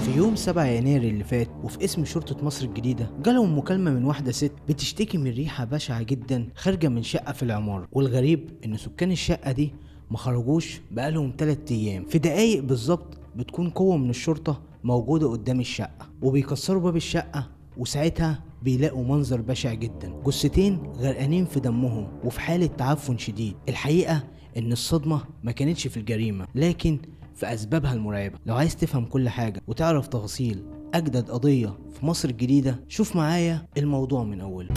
في يوم 7 يناير اللي فات وفي اسم شرطة مصر الجديدة جالهم مكالمة من واحدة ست بتشتكي من ريحة بشعة جدا خارجة من شقة في العمارة، والغريب ان سكان الشقة دي ما خرجوش بقالهم 3 ايام. في دقايق بالظبط بتكون قوة من الشرطة موجودة قدام الشقة وبيكسروا باب الشقة، وساعتها بيلاقوا منظر بشع جدا، جثتين غرقانين في دمهم وفي حالة تعفن شديد. الحقيقة ان الصدمة ما كانتش في الجريمة لكن في أسبابها المرعبة. لو عايز تفهم كل حاجة وتعرف تفاصيل أجدد قضية في مصر الجديدة شوف معايا الموضوع من أوله.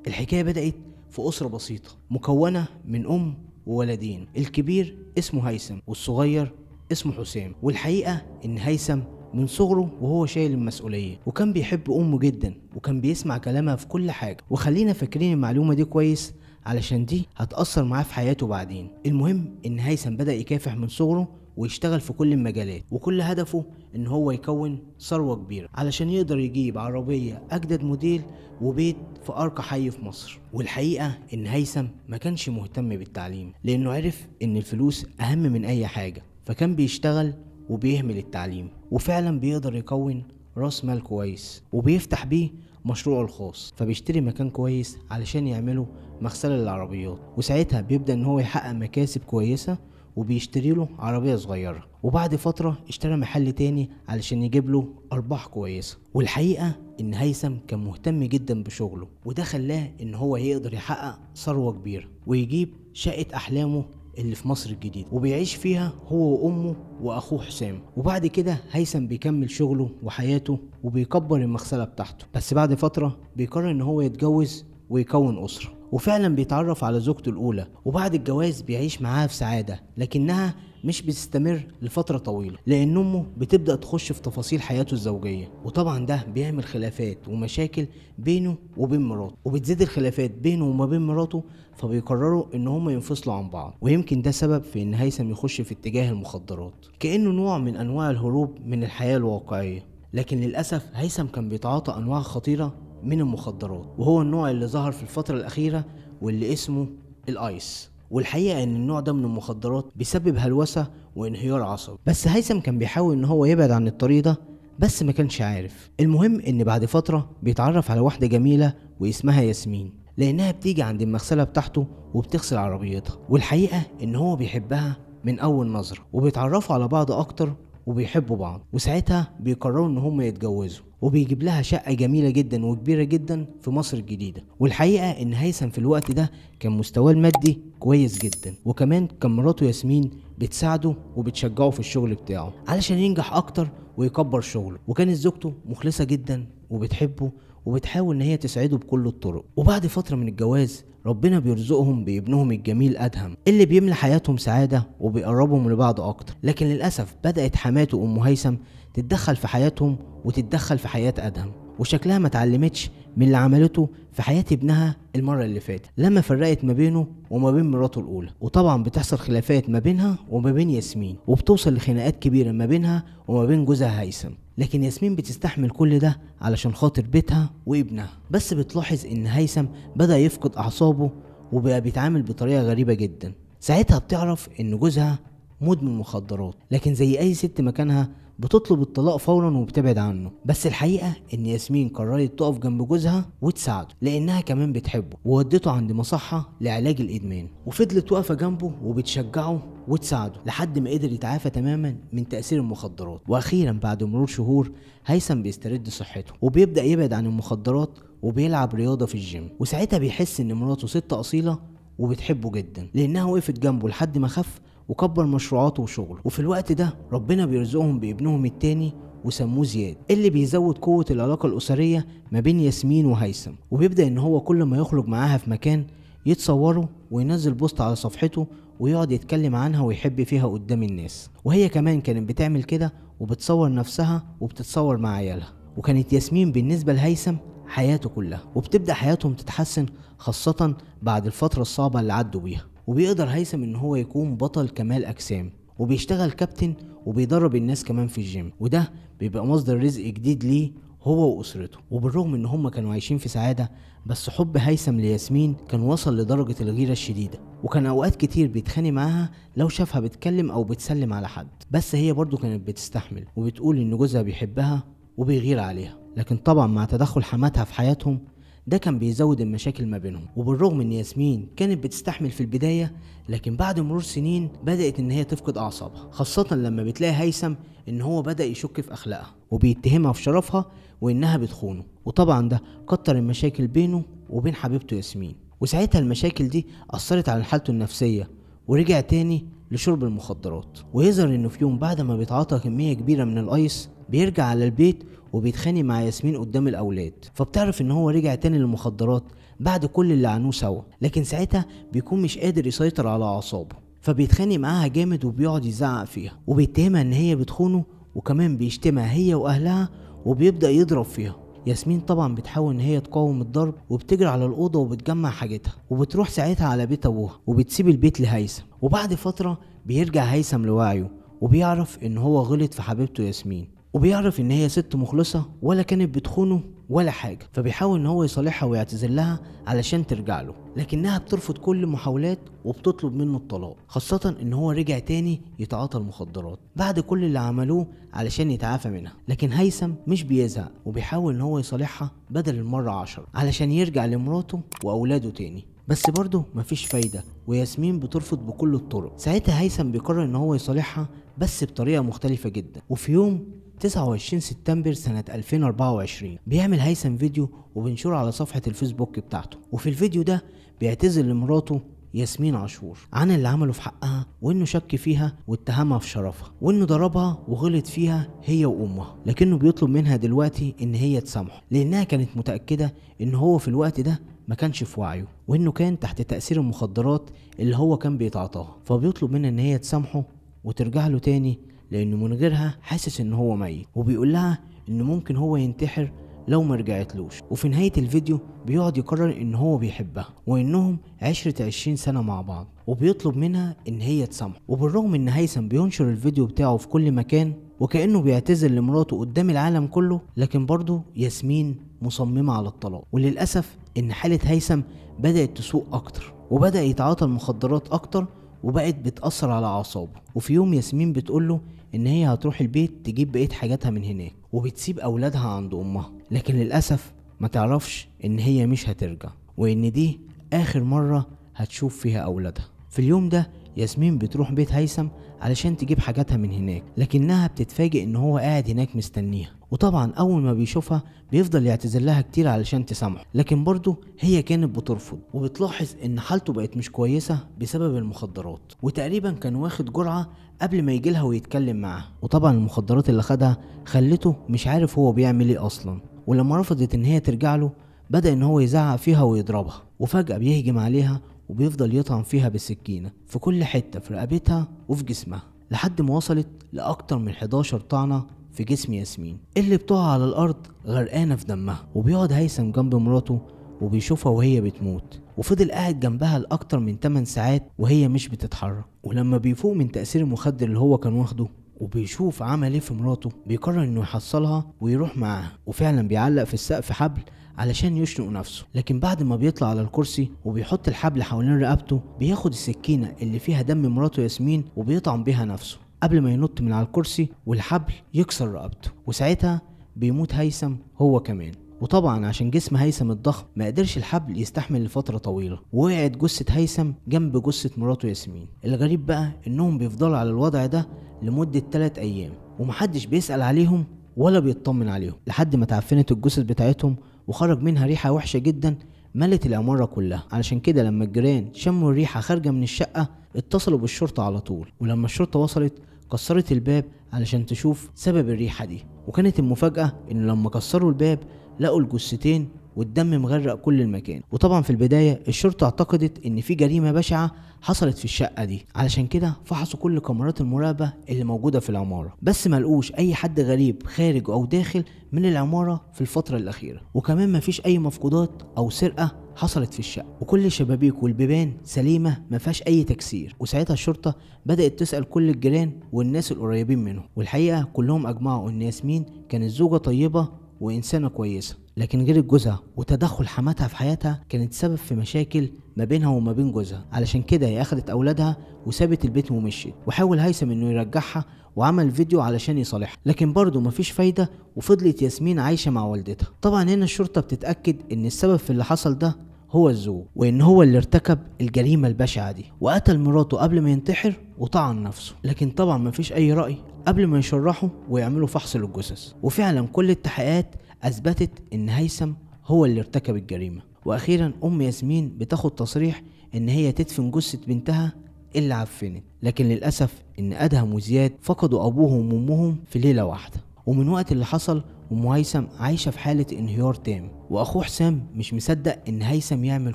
الحكاية بدأت في أسرة بسيطة مكونة من أم وولدين، الكبير اسمه هيثم والصغير اسمه حسام. والحقيقة ان هيثم من صغره وهو شايل المسؤولية وكان بيحب امه جدا وكان بيسمع كلامها في كل حاجة، وخلينا فاكرين المعلومة دي كويس علشان دي هتأثر معاه في حياته بعدين. المهم ان هيثم بدأ يكافح من صغره ويشتغل في كل المجالات، وكل هدفه ان هو يكون ثروة كبيرة علشان يقدر يجيب عربية اجدد موديل وبيت في ارقى حي في مصر. والحقيقة ان هيثم ما كانش مهتم بالتعليم لانه عرف ان الفلوس اهم من اي حاجة، فكان بيشتغل وبيهمل التعليم، وفعلا بيقدر يكون راس مال كويس وبيفتح بيه مشروعه الخاص. فبيشتري مكان كويس علشان يعمله مغسلة للعربيات، وساعتها بيبدأ ان هو يحقق مكاسب كويسة وبيشتري له عربية صغيرة. وبعد فترة اشترى محل تاني علشان يجيب له أرباح كويسة. والحقيقة إن هيثم كان مهتم جدا بشغله، وده خلاه إن هو يقدر يحقق ثروة كبيرة ويجيب شقة أحلامه اللي في مصر الجديدة وبيعيش فيها هو وأمه وأخوه حسام. وبعد كده هيثم بيكمل شغله وحياته وبيكبر المغسلة بتاعته، بس بعد فترة بيقرر إن هو يتجوز ويكون أسرة، وفعلا بيتعرف على زوجته الأولى، وبعد الجواز بيعيش معاها في سعادة، لكنها مش بتستمر لفترة طويلة لأن أمه بتبدأ تخش في تفاصيل حياته الزوجية، وطبعا ده بيعمل خلافات ومشاكل بينه وبين مراته، وبتزيد الخلافات بينه وما بين مراته، فبيقرروا ان هم ينفصلوا عن بعض. ويمكن ده سبب في ان هيثم يخش في اتجاه المخدرات كأنه نوع من انواع الهروب من الحياة الواقعية. لكن للأسف هيثم كان بيتعاطى انواع خطيرة من المخدرات، وهو النوع اللي ظهر في الفترة الأخيرة واللي اسمه الآيس. والحقيقة ان النوع ده من المخدرات بيسبب هلوسة وانهيار عصبي، بس هيثم كان بيحاول ان هو يبعد عن الطريق ده بس ما كانش عارف. المهم ان بعد فترة بيتعرف على واحدة جميلة واسمها ياسمين، لانها بتيجي عند المغسلة بتاعته وبتغسل عربيتها. والحقيقة ان هو بيحبها من اول نظرة وبيتعرفوا على بعض اكتر وبيحبوا بعض، وساعتها بيقرروا ان هم يتجوزوا، وبيجيب لها شقة جميلة جدا وكبيرة جدا في مصر الجديدة. والحقيقة ان هيثم في الوقت ده كان مستواه المادي كويس جدا، وكمان كان مراته ياسمين بتساعده وبتشجعه في الشغل بتاعه علشان ينجح اكتر ويكبر شغله. وكانت زوجته مخلصة جدا وبتحبه وبتحاول ان هي تسعده بكل الطرق. وبعد فترة من الجواز ربنا بيرزقهم بابنهم الجميل ادهم اللي بيملى حياتهم سعادة وبيقربهم لبعض اكتر. لكن للاسف بدأت حماته ام هيثم تتدخل في حياتهم وتتدخل في حياة ادهم، وشكلها ما اتعلمتش من اللي عملته في حياة ابنها المرة اللي فاتت لما فرقت ما بينه وما بين مراته الأولى. وطبعا بتحصل خلافات ما بينها وما بين ياسمين، وبتوصل لخناقات كبيرة ما بينها وما بين جوزها هيثم. لكن ياسمين بتستحمل كل ده علشان خاطر بيتها وابنها، بس بتلاحظ ان هيثم بدأ يفقد أعصابه وبقى بيتعامل بطريقة غريبة جدا. ساعتها بتعرف ان جوزها مدمن مخدرات، لكن زي اي ست مكانها بتطلب الطلاق فورا وبتبعد عنه. بس الحقيقة ان ياسمين قررت تقف جنب جوزها وتساعده لانها كمان بتحبه، وودته عند مصحة لعلاج الادمان، وفضلت واقفة جنبه وبتشجعه وتساعده لحد ما قدر يتعافى تماما من تأثير المخدرات. واخيرا بعد مرور شهور هيثم بيسترد صحته وبيبدأ يبعد عن المخدرات وبيلعب رياضة في الجيم. وساعتها بيحس ان مراته ست أصيلة وبتحبه جدا لانها وقفت جنبه لحد ما خف وكبر مشروعاته وشغله. وفي الوقت ده ربنا بيرزقهم بابنهم التاني وسموه زياد، اللي بيزود قوة العلاقة الأسرية ما بين ياسمين وهيثم. وبيبدأ ان هو كل ما يخرج معاها في مكان يتصوره وينزل بوست على صفحته ويقعد يتكلم عنها ويحب فيها قدام الناس. وهي كمان كانت بتعمل كده وبتصور نفسها وبتتصور مع عيالها. وكانت ياسمين بالنسبة لهيثم حياته كلها، وبتبدأ حياتهم تتحسن خاصة بعد الفترة الصعبة اللي عدوا بيها. وبيقدر هيثم ان هو يكون بطل كمال اجسام وبيشتغل كابتن وبيدرب الناس كمان في الجيم، وده بيبقى مصدر رزق جديد ليه هو وأسرته. وبالرغم ان هم كانوا عايشين في سعادة، بس حب هيثم لياسمين كان وصل لدرجة الغيرة الشديدة، وكان اوقات كتير بيتخانق معاها لو شافها بتكلم او بتسلم على حد، بس هي برضو كانت بتستحمل وبتقول ان جوزها بيحبها وبيغير عليها. لكن طبعا مع تدخل حماتها في حياتهم ده كان بيزود المشاكل ما بينهم. وبالرغم ان ياسمين كانت بتستحمل في البداية، لكن بعد مرور سنين بدأت ان هي تفقد اعصابها، خاصة لما بتلاقي هيثم ان هو بدأ يشك في اخلاقها وبيتهمها في شرفها وانها بتخونه. وطبعا ده كتر المشاكل بينه وبين حبيبته ياسمين، وساعتها المشاكل دي اثرت على حالته النفسية ورجع تاني لشرب المخدرات. ويظهر انه في يوم بعد ما بيتعاطى كمية كبيرة من الايس بيرجع على البيت وبيتخانق مع ياسمين قدام الاولاد، فبتعرف ان هو رجع تاني للمخدرات بعد كل اللي عنوه سوا. لكن ساعتها بيكون مش قادر يسيطر على اعصابه، فبيتخانق معاها جامد وبيقعد يزعق فيها وبيتهمها ان هي بتخونه، وكمان بيشتمها هي واهلها وبيبدأ يضرب فيها. ياسمين طبعا بتحاول ان هي تقاوم الضرب وبتجري على الاوضه وبتجمع حاجتها وبتروح ساعتها على بيت ابوها وبتسيب البيت لهيثم. وبعد فتره بيرجع هيثم لوعيه وبيعرف ان هو غلط في حبيبته ياسمين، وبيعرف ان هي ست مخلصه ولا كانت بتخونه ولا حاجه، فبيحاول ان هو يصالحها ويعتذر لها علشان ترجع له، لكنها بترفض كل المحاولات وبتطلب منه الطلاق، خاصه ان هو رجع تاني يتعاطى المخدرات بعد كل اللي عملوه علشان يتعافى منها. لكن هيثم مش بيزهق وبيحاول ان هو يصالحها بدل المره 10 علشان يرجع لمراته واولاده تاني، بس برضه مفيش فايده وياسمين بترفض بكل الطرق. ساعتها هيثم بيقرر ان هو يصالحها بس بطريقه مختلفه جدا. وفي يوم 29 سبتمبر سنة 2024 بيعمل هيثم فيديو وبينشره على صفحة الفيسبوك بتاعته، وفي الفيديو ده بيعتذر لمراته ياسمين عاشور عن اللي عمله في حقها، وانه شك فيها واتهمها في شرفها، وانه ضربها وغلط فيها هي وامها، لكنه بيطلب منها دلوقتي ان هي تسامحه لانها كانت متأكدة ان هو في الوقت ده ما كانش في وعيه، وانه كان تحت تأثير المخدرات اللي هو كان بيتعاطاها. فبيطلب منها ان هي تسامحه وترجع له تاني لانه من غيرها حاسس ان هو ميت، وبيقول لها ان ممكن هو ينتحر لو ما رجعتلوش. وفي نهاية الفيديو بيقعد يقرر ان هو بيحبها وانهم عشرة 20 سنة مع بعض، وبيطلب منها ان هي تسامحه. وبالرغم ان هيثم بينشر الفيديو بتاعه في كل مكان وكأنه بيعتذر لمراته قدام العالم كله، لكن برضه ياسمين مصممة على الطلاق. وللأسف ان حالة هيثم بدأت تسوء اكتر وبدأ يتعاطى المخدرات اكتر وبقت بتأثر على أعصابه. وفي يوم ياسمين بتقوله إن هي هتروح البيت تجيب بقية حاجاتها من هناك وبتسيب أولادها عند أمها، لكن للأسف ما تعرفش إن هي مش هترجع وإن دي آخر مرة هتشوف فيها أولادها. في اليوم ده ياسمين بتروح بيت هيثم علشان تجيب حاجاتها من هناك، لكنها بتتفاجئ إن هو قاعد هناك مستنيها. وطبعا أول ما بيشوفها بيفضل يعتذر لها كتير علشان تسامحه، لكن برضه هي كانت بترفض وبتلاحظ إن حالته بقت مش كويسة بسبب المخدرات، وتقريبا كان واخد جرعة قبل ما يجيلها ويتكلم معاها. وطبعا المخدرات اللي خدها خلته مش عارف هو بيعمل ايه أصلا. ولما رفضت إن هي ترجع له بدأ إن هو يزعق فيها ويضربها، وفجأة بيهجم عليها وبيفضل يطعن فيها بالسكينة في كل حتة في رقبتها وفي جسمها، لحد ما وصلت لأكتر من 11 طعنة في جسم ياسمين اللي بتقع على الأرض غرقانة في دمها. وبيقعد هيثم جنب مراته وبيشوفها وهي بتموت، وفضل قاعد جنبها لأكتر من 8 ساعات وهي مش بتتحرك. ولما بيفوق من تأثير المخدر اللي هو كان واخده وبيشوف عمل ايه في مراته بيقرر انه يحصلها ويروح معاها، وفعلا بيعلق في السقف حبل علشان يشنق نفسه. لكن بعد ما بيطلع على الكرسي وبيحط الحبل حوالين رقبته بياخد السكينة اللي فيها دم مراته ياسمين وبيطعن بيها نفسه قبل ما ينط من على الكرسي والحبل يكسر رقبته، وساعتها بيموت هيثم هو كمان. وطبعا عشان جسم هيثم الضخم ما قدرش الحبل يستحمل لفترة طويلة، ووقعت جثة هيثم جنب جثة مراته ياسمين. الغريب بقى انهم بيفضلوا على الوضع ده لمدة 3 ايام ومحدش بيسأل عليهم ولا بيطمن عليهم، لحد ما تعفنت الجثث بتاعتهم وخرج منها ريحة وحشة جدا ملت العمارة كلها. علشان كده لما الجيران شموا الريحة خارجة من الشقة اتصلوا بالشرطة على طول، ولما الشرطة وصلت كسرت الباب علشان تشوف سبب الريحة دي. وكانت المفاجأة ان لما كسروا الباب لقوا الجثتين والدم مغرق كل المكان. وطبعا في البداية الشرطة اعتقدت ان في جريمة بشعة حصلت في الشقة دي، علشان كده فحصوا كل كاميرات المراقبة اللي موجودة في العمارة، بس ما لقوش اي حد غريب خارج او داخل من العمارة في الفترة الاخيرة. وكمان ما فيش اي مفقودات او سرقة حصلت في الشقة، وكل الشبابيك والبيبان سليمة ما فيهاش اي تكسير. وساعتها الشرطة بدأت تسأل كل الجيران والناس القريبين منهم، والحقيقة كلهم اجمعوا ان ياسمين كانت زوجة طيبة وإنسانة كويسة، لكن غير جوزها وتدخل حماتها في حياتها كانت سبب في مشاكل ما بينها وما بين جوزها. علشان كده هي أخدت أولادها وسابت البيت ومشيت. وحاول هيثم إنه يرجعها وعمل فيديو علشان يصالحها، لكن برضه مفيش فايدة، وفضلت ياسمين عايشة مع والدتها. طبعا هنا الشرطة بتتأكد إن السبب في اللي حصل ده هو الزوج، وإن هو اللي ارتكب الجريمة البشعة دي، وقتل مراته قبل ما ينتحر وطعن نفسه. لكن طبعا مفيش أي رأي قبل ما يشرحوا ويعملوا فحص للجثث. وفعلا كل التحقيقات اثبتت ان هيثم هو اللي ارتكب الجريمه. واخيرا ام ياسمين بتاخد تصريح ان هي تدفن جثه بنتها اللي عفنت، لكن للاسف ان ادهم وزياد فقدوا ابوهم وامهم في ليله واحده. ومن وقت اللي حصل ام هيثم عايشه في حاله انهيار تام، واخوه حسام مش مصدق ان هيثم يعمل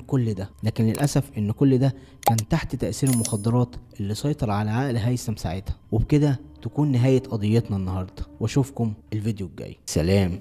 كل ده، لكن للاسف ان كل ده كان تحت تاثير المخدرات اللي سيطر على عقل هيثم ساعتها. وبكده تكون نهايه قضيتنا النهارده، واشوفكم الفيديو الجاي. سلام.